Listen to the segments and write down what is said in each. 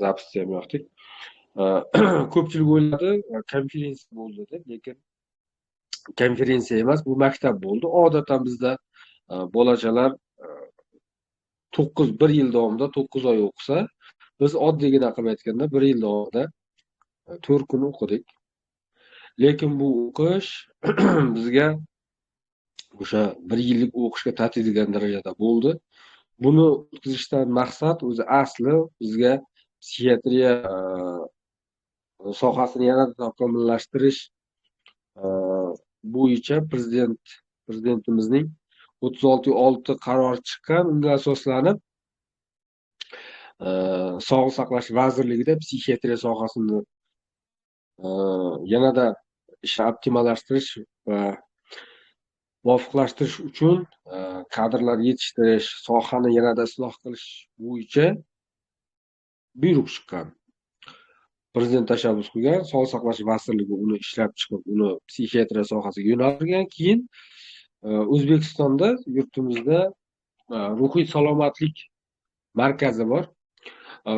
zapisni ham yoqdik. Ko'pchilik o'yladi, konferensiya bo'ldi deb, lekin konferensiya emas, bu maktab bo'ldi. Odatdan bizda bolachalar 1 yil davomida 9 oy o'qisa, biz oddiygina qilib aytganda 1 yil davomida 4 kun o'qidik. Lekin bu o'qish bizga o'sha 1 yillik o'qishga tatiydigan darajada bo'ldi. Buni o'tkazishdan maqsad o'zi asli bizga psixiatriya sohasini yanada takomillashtirish bo'yicha prezidentimizning 36.6 qarori chiqqan. Unga asoslanib Sog'liqni saqlash vazirligida psixiatriya sohasini yanada ishni optimallashtirish va muvofiqlashtirish uchun kadrlar yetishtirish, sohani yanada isloh qilish bo'yicha buyruq chiqqan. Prezident tashabbus qilgan, Sog'liqni saqlash vazirligi uni ishlab chiqib, uni psixiatriya sohasiga yo'naltirgan. Keyin O'zbekistonda, yurtimizda ruhiy salomatlik markazi bor.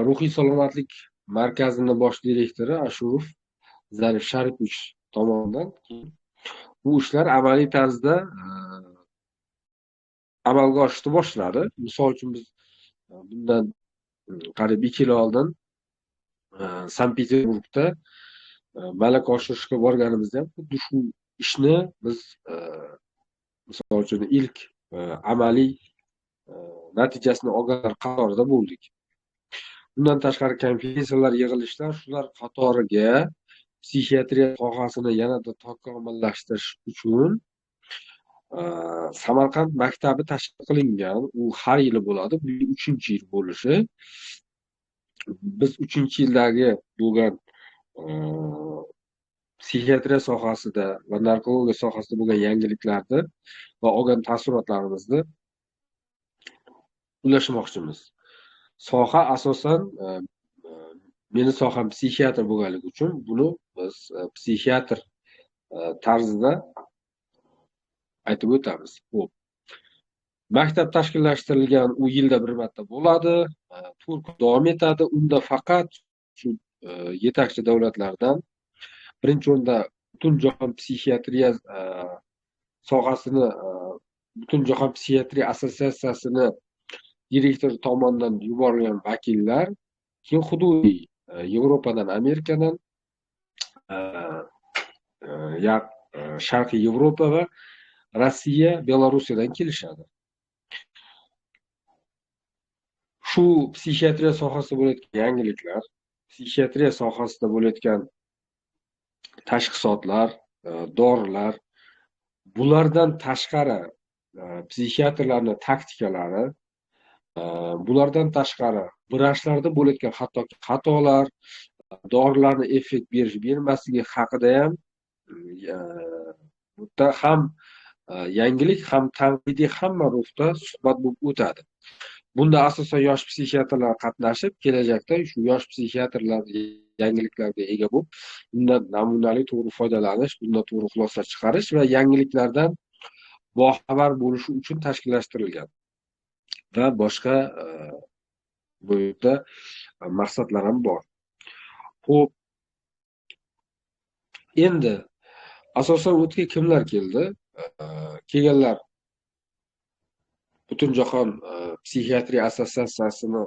Ruhiy salomatlik markazini bosh direktori Ashurov Zarif Sharipovich tomonidan bu ishlar amaliy tarzda amalga oshishni boshladi. Misol uchun biz bundan qariyb 2 yil oldin Sankt-Peterburgda malaka oshirishga borganimizda ham xuddi shu ishni biz misol uchun ilk amaliy natijasini olganlar qatorida bo'ldik. Bundan tashqari konferensiyalar, yig'ilishlar, shular qatoriga psixiatriya sohasini yanada takomillashtirish uchun Samarqand maktabi tashkil qilingan. U har yili bo'ladi. Bu 3-yil bo'lishi. Biz 3-yildagi bo'lgan psixiatriya sohasida va narkologiya sohasida bo'lgan yangiliklarni va olgan taassurotlarimizni ulashmoqchimiz. Soha asosan meni soham psixiatr bo'lganligi uchun buni biz psixiatr tarzida aytib o'tamiz. Xo'p. Maktab tashkillashtirilgan, u yilda bir marta bo'ladi, 4 kun davom etadi. Unda faqat shu yetakchi davlatlardan, birinchi o'rinda Butunjahon psixiatriya sohasini, Butunjahon psixiatriya assotsiatsiyasini direktori tomonidan yuborilgan vakillar, keyin hududiy Yevropadan, Amerikadan, Sharqiy Yevropa va Rossiya, Belorussiyadan kelishadi. Shu psixiatriya sohasida bo'layotgan yangiliklar, psixiatriya sohasida bo'layotgan tashxisotlar, dorilar, bulardan tashqari psixiatrlarning taktikalari, bulardan tashqari vrachlarda bo'layotgan hattoki xatolar, dorilarni effekt berish bermasligi haqida ham bu ham yangilik, ham tanqidiy, hamma ruhda suhbat bo'lib o'tadi. Bunda asosan yosh psixiatrlar qatnashib, kelajakda shu yosh psixiatrlar yangiliklarga ega bo'lib, bundan namunali to'g'ri foydalanish, bundan to'g'ri xulosa chiqarish va yangiliklardan boxabar bo'lishi uchun tashkillashtirilgan va boshqa bu yerda maqsadlar ham bor. Xo'p, endi asosan o'tga kimlar keldi? Kelganlar Butunjahon psixiatriya assotsiatsiyasini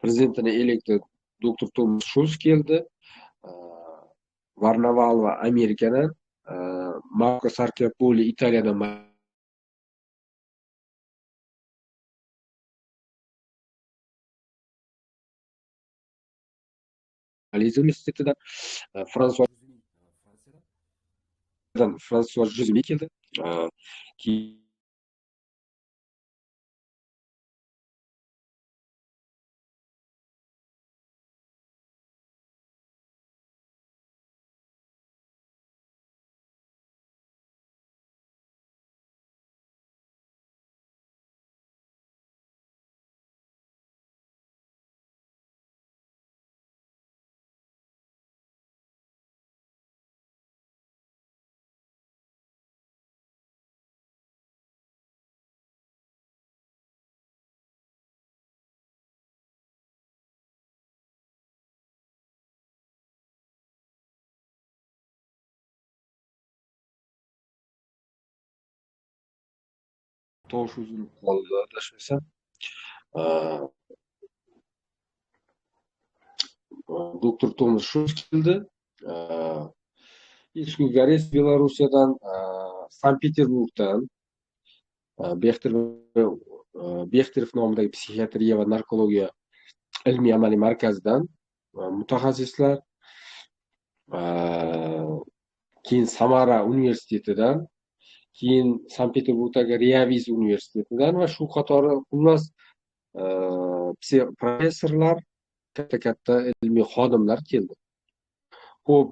prezidentini elektor doktor Tomas Shulz keldi. Varnaval va Amerikadan, Marco Sarchiappoli Italiyadan, Maliziya universitetidan, François Juzemi keldi. tovush uzilib qoldi adashmasam. Doktor Tomas Shults keldi. Ilshkuy Goretskiy Belorussiyadan, Sankt-Peterburgdan, Bexterov nomidagi psixiatriya va narkologiya ilmiy-amaliy markazidan mutaxassislar, keyin Samara universitetidan, keyin Sankt-Peterburgdagi Reaviz universitetidan va shu qatori xullas professorlar, katta ilmiy xodimlar keldi. Xo'p,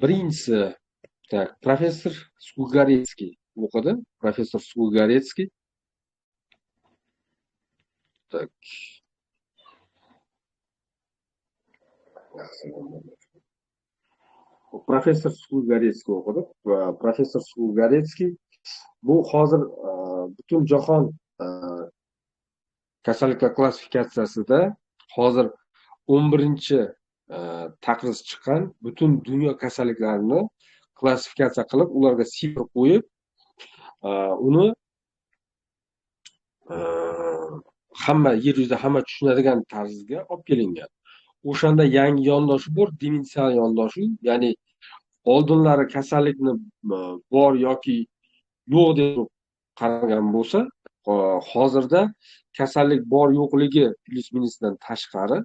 birinchisi professor Skugaretskiy o'qidi. Professor Skugaretskiy. Professor Skugaretskiy o'qidi. Professor Skugaretskiy bu hozir butun jahon kasalliklar klassifikatsiyasida hozir 11-taqriz chiqqan butun dunyo kasalliklarini klassifikatsiya qilib, ularga sifr qo'yib, uni hamma yer yuzida hamma tushunadigan tarzga olib kelingan. O'shanda yangi yondoshi bor, dimensial yondoshi, ya'ni oldinlari kasallikni bor yoki yo'q deb qaragan bo'lsa, hozirda kasallik bor yo'qligi plyus minusdan tashqari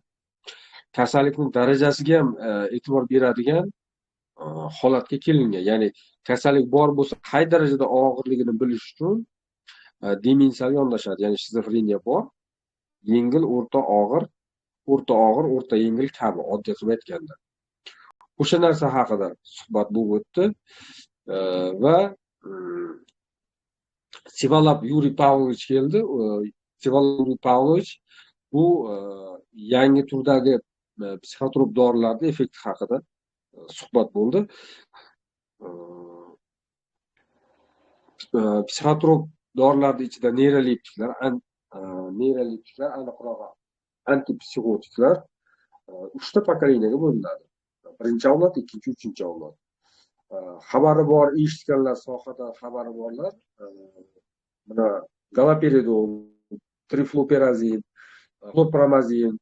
kasallikning darajasiga ham e'tibor beradigan holatga kelingan. Ya'ni kasallik bor bo'lsa, qay darajada og'irligini bilish uchun dimensial yondashadi. Ya'ni shizofreniya bor, yengil, o'rta og'ir, o'rta yengil kabi, oddiy qilib aytganda. O'sha narsa haqida suhbat bo'lib o'tdi va Sivalov Yuriy Pavlovich keldi. Sivalov Yuriy Pavlovich bu yangi turdagi psixotrop dorilarning effekti haqida suhbat bo'ldi. Psixotrop dorilarning ichida neyroleptiklar, aniqrog'i antipsixotiklar 3 pokoleniyaga bo'linadi. Birinchi avlod, ikkinchi, uchinchi avlod. Xabari bor, eshitganlar, sohadan xabari borlar, mana galoperidol, trifluperazin, chlorpromazin,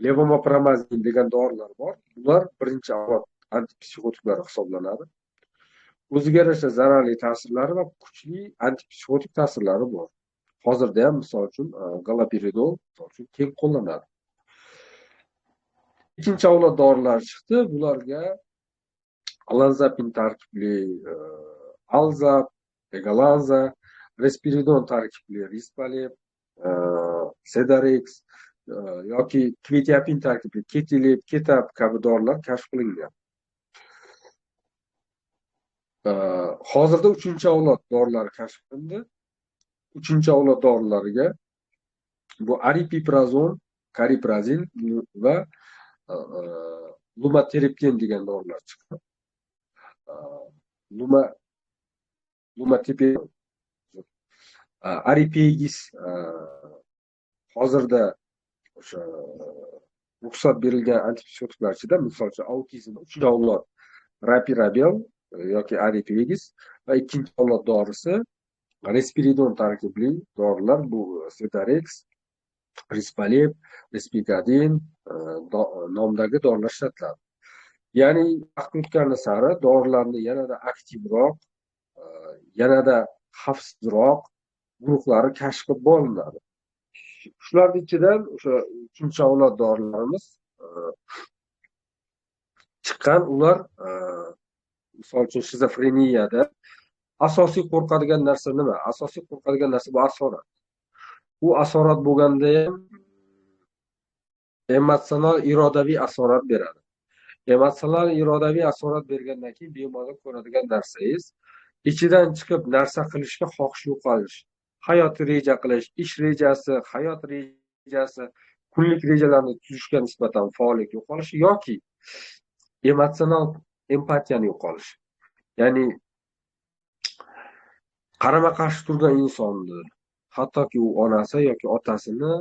levomopramazin degan dorilar bor. Bular birinchi avlod antipsixotiklar hisoblanadi. O'ziga yarasha zararli ta'sirlari va kuchli antipsixotik ta'sirlari bor. Hozirda ham misol uchun galoperidol misol uchun keng qo'llanadi. Ikkinchi avlod dorilar chiqdi. Bularga olanzapin tarkibli Alzap, Egalanza, Respiridon tarkibli Rispalep, Sedarex yoki Kvetiapin tarkibli Ketilep, Ketab kabi dorilar kashf qilingan. Hozirda 3-avlod dorilari kashf qilindi. 3-avlod dorilariga bu aripiprazon, kariprazin va lumateripten degan dorilar chiqdi. Lumateripten, aripegis hozirda o'sha ruxsat berilgan antipsixotiklar ichida, misol uchun autizm 3-avlod rapirabel yoki aripegis va 2-avlod dorisi Respiridon tarkibli dorilar, bu Sedarex, Rispalep, Respigadin nomidagi dorilar ishlatiladi. Ya'ni vaqt o'tgani sari dorilarni yanada aktivroq, yanada xavfsizroq guruhlari kashf qilib bo'linadi. Shularning ichidan o'sha 3-avlod dorilarimiz chiqqan. Ular misol uchun shizofreniyada asosiy qo'rqadigan narsa nima? Asosiy qo'rqadigan narsa bu asorat. Bu asorat bo'lganda ham emotsional irodaviy asorat beradi. Emotsional irodaviy asorat bergandan keyin bemorga ko'radigan narsangiz ichidan chiqib narsa qilishga xohish yo'qolish, hayot reja qilish, ish rejasi, hayot rejasi, kunlik rejalarni tuzishga nisbatan faollik yo'qolishi yoki emotsional empatiyani yo'qolish. Ya'ni qarama-qarshi turgan insonni, hattoki u onasi yoki otasini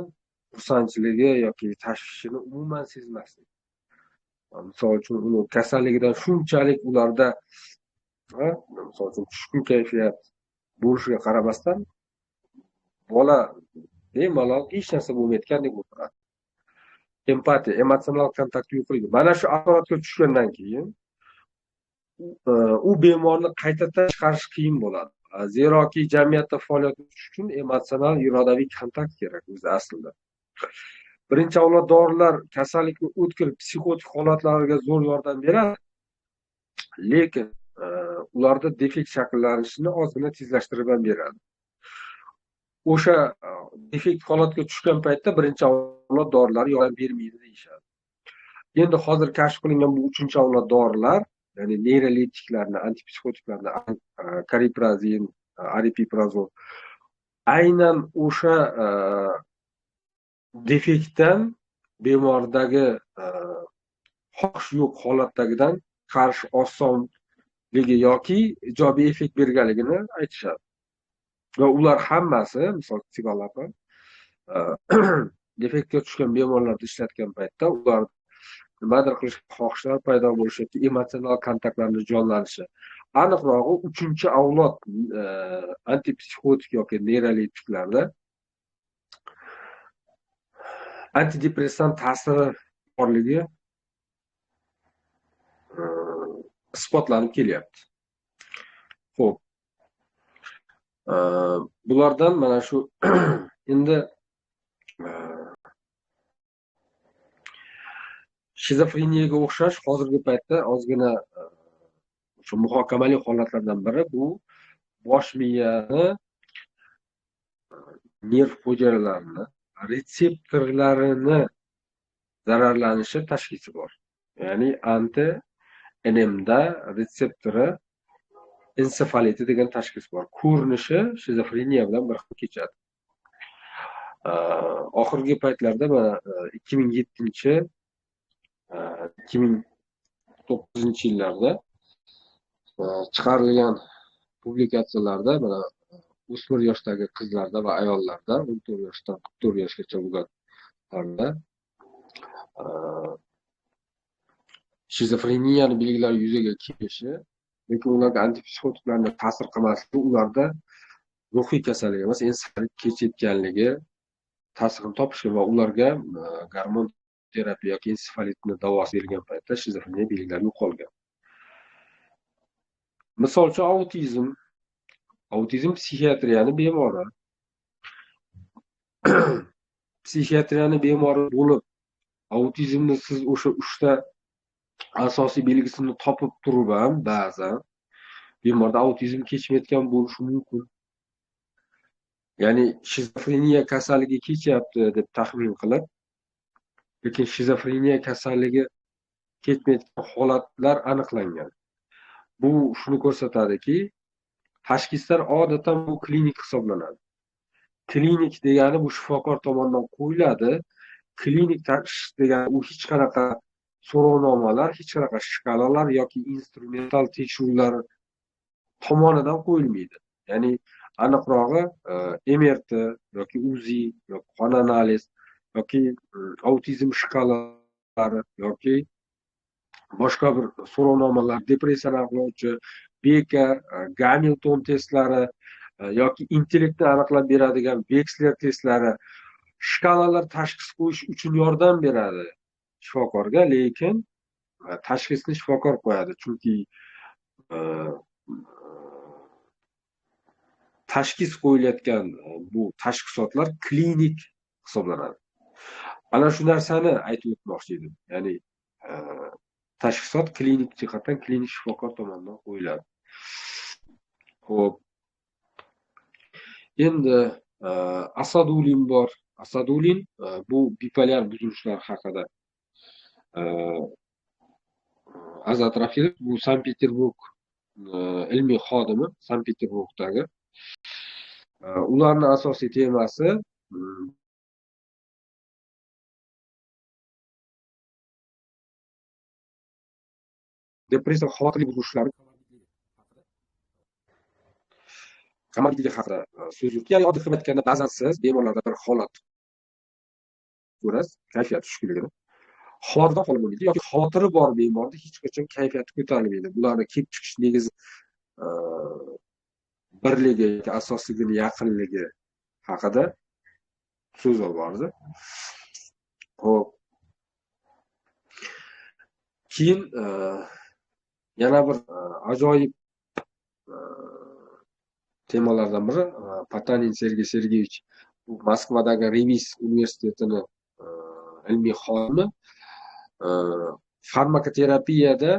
xursandchiligi yoki tashvishini umuman sezmaslik. Misol uchun uni kasalligidan shunchalik ularda misol uchun tushkun kayfiyat, bo'lishiga qaramasdan bola bemalol hech narsa bo'lmayotgandek o'tiradi. Empatiya, emotsional kontakt yo'qligi. Mana shu asoratga tushgandan keyin u bemorni qaytadan chiqarish qiyin bo'ladi. Zeroki jamiyatda faoliyat yuritish uchun emotsional irodaviy kontakt kerak o'zi aslida. Birinchi avlod dorilar kasallikni o'tkir psixotik holatlarga zo'r yordam beradi, lekin ularda defekt shakllanishini ozgina tezlashtirib ham beradi. O'sha defekt holatga tushgan paytda birinchi avlod dorilari yordam bermaydi deyishadi. Endi hozir kashf qilingan bu uchinchi avlod dorilar, ya'ni neyroleptiklarni, antipsixotiklarni, kariprazin, aripiprazol aynan o'sha defektdan bemordagi xohish yo'q holatdagidan qarish osonligi yoki ijobiy effekt berganligini aytishadi. Va ular hammasi, misol psixologlar defektga tushgan bemorlarni ishlatgan paytda ular nimadir qilish xohishlar paydo bo'lishi yoki emotsional kontaktlarni jonlanishi. Aniqrog'i uchinchi avlod antipsixotik yoki neyroleptiklarda antidepressant ta'siri borligi isbotlanib kelyapti. Xo'p. Bulardan mana shu endi shizofreniyaga o'xshash hozirgi paytda ozgina shu muhokamali holatlardan biri bu bosh miyani nerv hujayralarini, retseptorlarini zararlanishi tashxisi bor. Ya'ni anti-NMda retseptori ensefaliti degan tashxis bor. Ko'rinishi shizofreniya bilan bir xil kechadi. Oxirgi paytlarda mana 2007-2009 yillarda chiqarilgan publikatsiyalarda mana o'smir yoshdagi qizlarda va ayollarda 14 yoshdan 44 yoshgacha bo'lganlarda shizofreniyani belgilari yuzaga kelishi, lekin ularga antipsixotiklarning ta'sir qilmasligi ularda ruhiy kasallik emas, ensefalit kechayotganligi tasdig'ini topishgan va ularga gormon terapiya yoki ensefalitni davosi berilgan paytda shizofreniya belgilari yo'qolgan. Misol uchun autizm psixiatriyani bemori. Psixiatriyani bemori bo'lib, autizmni siz o'sha 3 ta asosiy belgisini topib turib ham ba'zan bemorda autizm kechmayotgan bo'lishi mumkin. Ya'ni shizofreniya kasalligi kechyapti deb taxmin qilib, lekin shizofreniya kasalligi ketmayotgan holatlar aniqlangan. Bu shuni ko'rsatadiki, tashxislar odatdan bu klinik hisoblanadi. Klinik degani bu shifokor tomonidan qo'yiladi. Klinik tashxis degani u hech qanaqa so'rovnomalar, hech qanaqa shkalalar yoki instrumental tekshiruvlar tomonidan qo'yilmaydi. Ya'ni aniqrog'i MRT yoki UZI yoki qon analiz yoki autizm shkalalari yoki boshqa bir so'rovnomalar, depressiyani aniqlovchi Beka, Gamilton testlari yoki intellektni aniqlab beradigan Veksler testlari shkalalar tashxis qo'yish uchun yordam beradi shifokorga, lekin tashxisni shifokor qo'yadi, chunki tashxis qo'yilayotgan bu tashxisotlar klinik hisoblanadi. Ana shu narsani aytib o'tmoqchi edim. Ya'ni tashxisot klinik jihatdan klinik shifokor tomonidan qo'yiladi. Xo'p. Endi asadulin bor. Asadulin bu bipolyar buzilishlar haqida azotrofil, bu Sankt-Peterburg ilmiy xodimi, Sankt-Peterburgdagi. Ularning asosiy temasi depressiya xavotirli buzilishlari qamalitligi haqida so'z yurdi. Ya'ni oddiy qilib aytganda, ba'zan siz bemorlarda bir holat ko'rasiz, kayfiyat tushkunligini. Xavotirdan xoli bo'lmaydi yoki xavotiri bor bemorda hech qachon kayfiyati ko'tarilmaydi. Bularni kelib chiqish negizi birligi yoki asosligini yaqinligi haqida so'z olib bordi. Hop. Keyin yana bir ajoyib temalardan biri Potanin Sergey Sergeyevich, bu Moskvadagi Remis universitetini ilmiy xodimi, farmakoterapiyada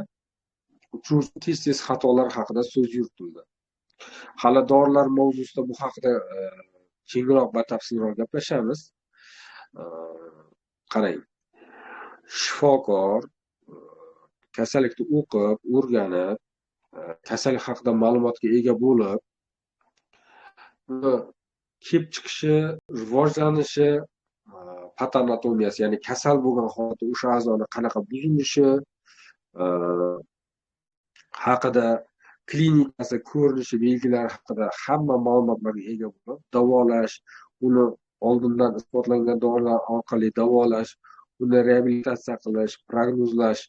uchuvchi tez xatolar haqida so'z yuritildi. Hali dorilar mavzusida bu haqida kengroq batafsilroq gaplashamiz. Qarang, shifokor kasallikni o'qib, o'rganib, kasallik haqida ma'lumotga ega bo'lib, uni kelib chiqishi, rivojlanishi, patanatomiyasi, ya'ni kasal bo'lgan holatda o'sha a'zoni qanaqa buzilishi haqida, klinikasi, ko'rinishi, belgilari haqida hamma ma'lumotlarga ega bo'lib, davolash, uni oldindan isbotlangan dorilar orqali davolash, uni reabilitatsiya qilish, prognozlash,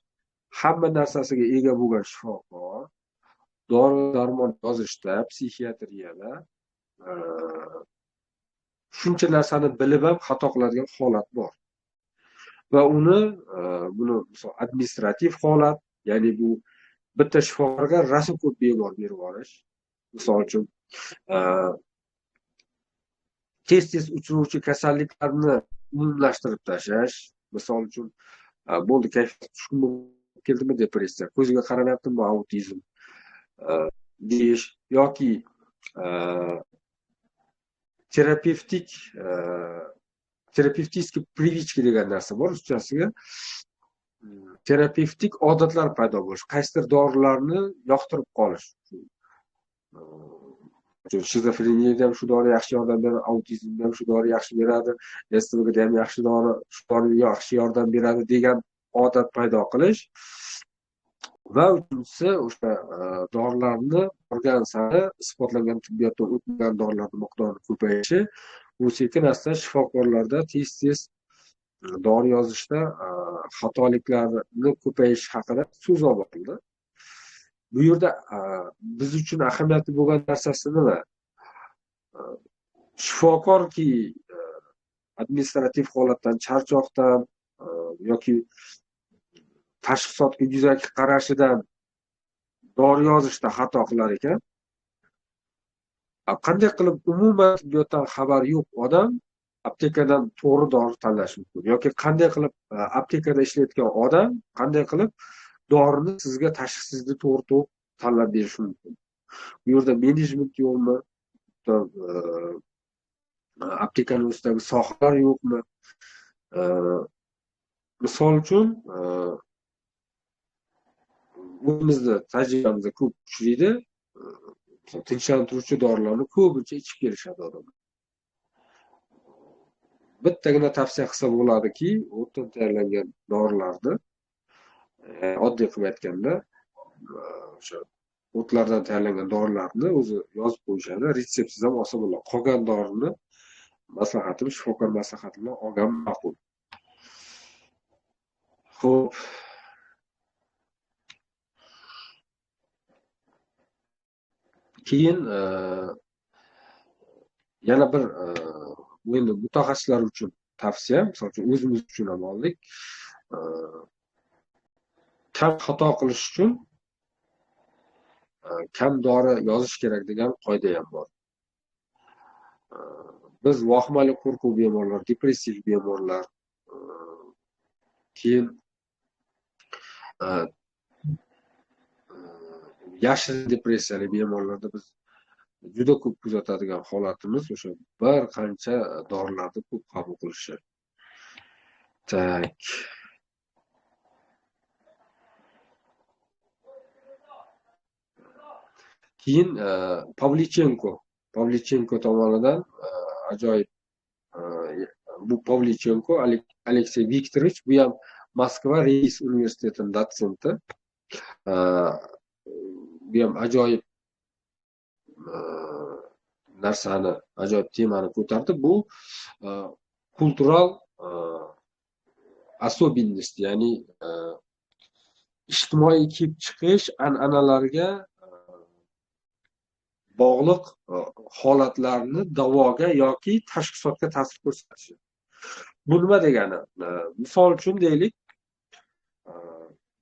hamma narsasiga ega bo'lgan shifokor dori darmon yozishda, psixiatriyada shuncha narsani bilib ham xato qiladigan holat bor. Va buni misol administrativ holat, ya'ni bu bitta shifokorga rasm ko'p bemor berib yuborish, misol uchun tez uchruvchi kasalliklarni umumlashtirib tashlash, misol uchun bo'ldi kayfiyat tushkun bo'lib keldimi, depressiya, ko'ziga qaramayaptimi, autizm deyish, yoki terapevtический привычка degan narsa bor ruschasiga. Terapevtik odatlar paydo bo'lish, qaysidir dorilarni yoqtirib qolish. Shizofreniyada ham shu dori yaxshi yordam beradi, autizmda ham shu dori yaxshi beradi, STVda ham yaxshi dori, shu dori yaxshi yordam beradi degan odat paydo qilish. Va uchinchisi, o'sha dorilarni borgan sari isbotlangan tibbiyotda o'tmagan dorilarning miqdori ko'payishi, bu sekin asta shifokorlarda tez dori yozishda xatoliklarni ko'payishi haqida so'z olib borildi. Bu yerda biz uchun ahamiyatli bo'lgan narsasi nima? Shifokorki administrativ holatdan, charchoqdan yoki tashxisotga yuzaki qarashidan dori yozishda xato qilar ekan. Qanday qilib umuman tibbiyotdan xabari yo'q odam aptekadan to'g'ri dori tanlash mumkin, yoki qanday qilib aptekada ishlayotgan odam qanday qilib dorini sizga tashxisingizni to'g'ri tanlab berishi mumkin? Bu yerda menejment yo'qmi? Aptekaning ustidagi sohalar yo'qmi? Misol uchun o'zimizda tajribamizda ko'p uchraydi, tinchlantiruvchi dorilarni ko'pincha ichib kelishadi odamlar. Bittagina tavsiya qilsa bo'ladiki, o'tdan tayyorlangan dorilarni, oddiy qilib aytganda, o'sha o'tlardan tayyorlangan dorilarni o'zi yozib qo'yishadi, retseptsiz ham olsa bo'ladi. Qolgan dorini maslahatim, shifokor maslahati bilan olgan ma'qul. Xo'p. Keyin yana bir endi mutaxassislar uchun tavsiya, misol uchun o'zimiz uchun ham oldik. Kam xato qilish uchun kam dori yozish kerak degan qoida ham bor. Biz vahimali qo'rquv bemorlar, depressiv bemorlar, keyin yashirin depressiyali bemorlarda biz juda ko'p kuzatadigan holatimiz o'sha bir qancha dorilarni ko'p qabul qilishi. Tak. Keyin Pavlichenko tomonidan ajoyib, bu Pavlichenko Aleksey Viktorovich, bu ham Moskva Reis universitetining dotsenti. Bu ham ajoyib narsani, ajoyib temani ko'tardi. Bu kultural особенность, ya'ni ijtimoiy kelib chiqish an'analariga bog'liq holatlarni davoga yoki tashxisotga ta'sir ko'rsatishi. Bu nima degani? Misol uchun deylik,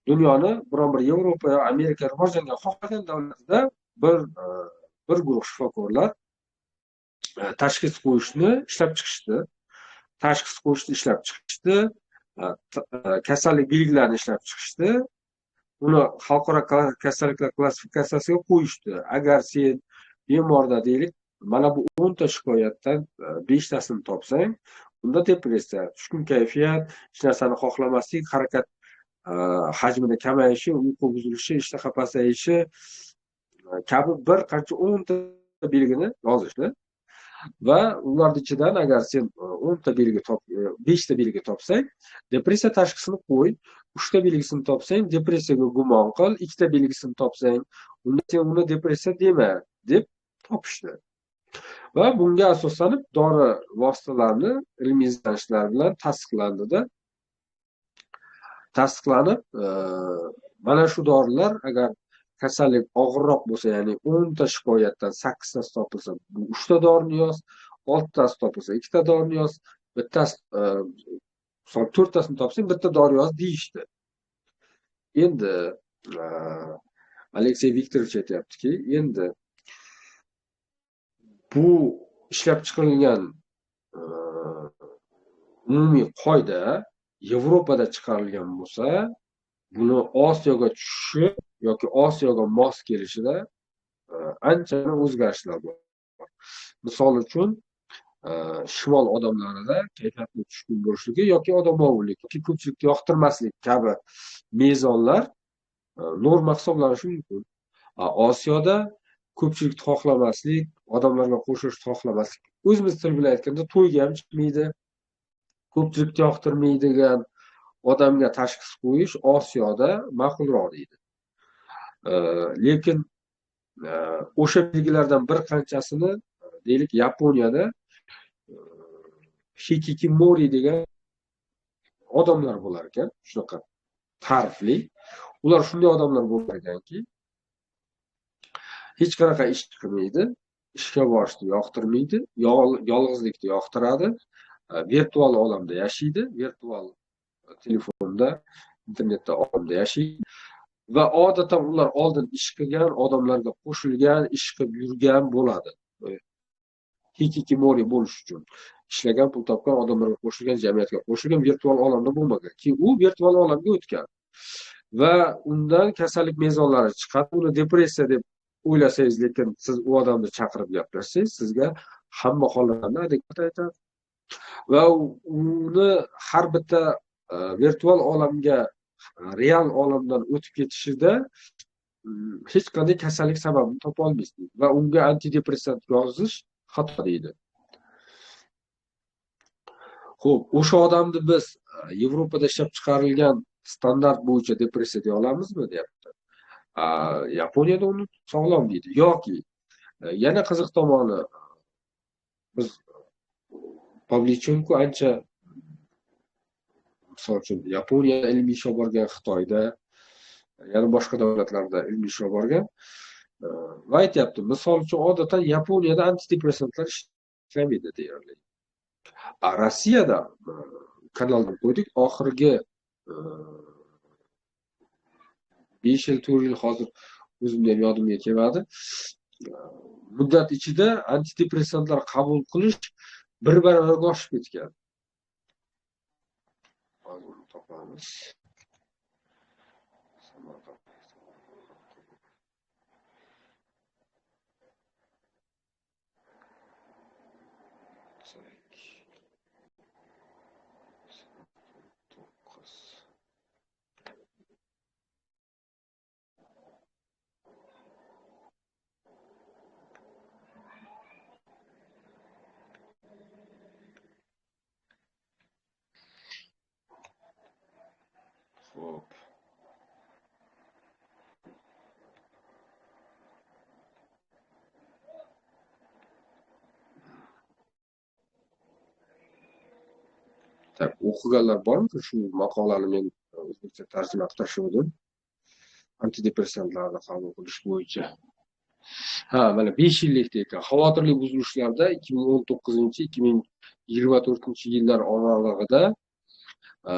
dunyoni biron bir Yevropa yo Amerika rivojlangan xohlagan davlatida bir guruh shifokorlar tashxis qo'yishni ishlab chiqishdi. Kasallik belgilarini ishlab chiqishdi. Uni xalqaro kasalliklar klassifikatsiyasiga qo'yishdi. Agar sen bemorda deylik, mana bu 10 ta shikoyatdan 5 tasini topsang, unda depressiya, tushkun kayfiyat, hech narsani xohlamaslik, harakat hajmida kamayishi, uyqu buzilishi, ishtaha pasayishi kabi bir qancha 10 ta belgini yozishdi. Va ularning ichidan agar sen 10 ta belgi 5 ta belgi topsang, depressiya tashxisini qo'y. 3 ta belgisini topsang, depressiyaga gumon qil. 2 ta belgisini topsang, unda sen uni depressiya dema deb topishdi. Va bunga asoslanib dori vositalarini ilmiy izlanishlar bilan tasdiqlanib, mana shu dorilar agar kasallik og'irroq bo'lsa, ya'ni 10 ta shikoyatdan 8 tasi topilsa, bu 3 ta dorini yoz, 6 tasi topilsa 2 ta dorini yoz, bittasi 4 tasini topsang, bitta dori yoz deyishdi. Endi Aleksey Viktorovich aytayaptiki, endi bu ishlab chiqarilgan umumiy qoida Yevropada chiqarilgan bo'lsa, buni Osiyoga tushishi yoki Osiyoga mos kelishida ancha o'zgarishlar bor. Misol uchun, shimol odamlarida kayfiyatni tushkun bo'lishligi yoki odamovilik yoki ko'pchilikni yoqtirmaslik kabi mezonlar norma hisoblanishi mumkin. Osiyoda ko'pchilikni xohlamaslik, odamlarga qo'shilishni xohlamaslik, o'zimiz til bilan aytganda to'yga ham chiqmaydi, ko'pchilikni yoqtirmaydigan odamga tashxis qo'yish Osiyoda ma'qulroq deydi. Lekin o'sha belgilardan bir qanchasini deylik Yaponiyada hikikomori degan odamlar bo'lar ekan, shunaqa ta'rifli. Ular shunday odamlar bo'lar ekanki, hech qanaqa ish qilmaydi, ishga borishni yoqtirmaydi, yolg'izlikni yoqtiradi, virtual olamda yashaydi, virtual telefonda, internetda olamda yashaydi va odatdan ular oldin ish qilgan odamlarga qo'shilgan, ish qilib yurgan bo'ladi. Hikikomori bo'lish uchun ishlagan, pul topgan odamlarga qo'shilgan, jamiyatga qo'shilgan, virtual olamda bo'lmagan. Keyin u virtual olamga o'tgan va undan kasallik mezonlari chiqadi. Uni depressiya deb o'ylasangiz, lekin siz u odamni chaqirib gaplashsangiz, sizga hamma holatlarni adekvat aytadi. Va uni har bitta virtual olamga real olamdan o'tib ketishida hech qanday kasallik sababini topa olmaysiz va unga antidepressant yozish xato deydi. Xo'p, o'sha odamni biz Yevropada ishlab chiqarilgan standart bo'yicha depressiya deya olamizmi, deyapti. Yaponiyada uni sog'lom deydi. Yoki yana qiziq tomoni, biz Pavlichenko ancha, misol uchun Yaponiyada ilmiy ish olib borgan, Xitoyda, yana boshqa davlatlarda ilmiy ish olib borgan va aytyapti, misol uchun odatdan Yaponiyada antidepressantlar ishlamaydi deyarli. Rossiyada kanalda qo'ydik, oxirgi 5 yil, 4 yil, hozir o'zimni ham yodimga kelmadi, muddat ichida antidepressantlar qabul qilish 1 baravarga oshib ketgan. Hozir topamiz. Hop. Tak, o'qiganlar bormi? Shu maqolani men o'zbekcha tarjima qilib tashladim. Antidepressantlarni qabul qilish bo'yicha. Ha, mana 5 yillik ekan. Xavotirli buzilishlarda 2019-2024 yillar oralig'ida e,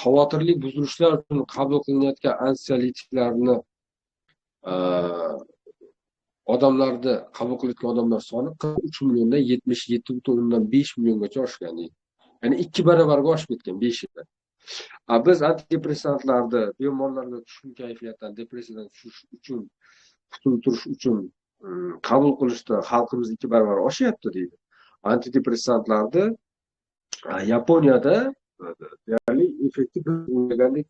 xavotirli buzilishlar uchun qabul qilinayotgan anksiolitlarni e, odamlarni qabul qilayotgan odamlar soni 43 milliondan 77,5 milliongacha oshgan deydi. Ya'ni 2 barobarga oshib ketgan 5 yilda. Biz antidepressantlarni bemorlarga tushkun kayfiyatdan, depressiyadan tushish uchun, qutulib turish uchun qabul qilishda xalqimiz 2 barobar oshyapti deydi. Antidepressantlarni Yaponiyada deyarli effekti biz o'ylagandek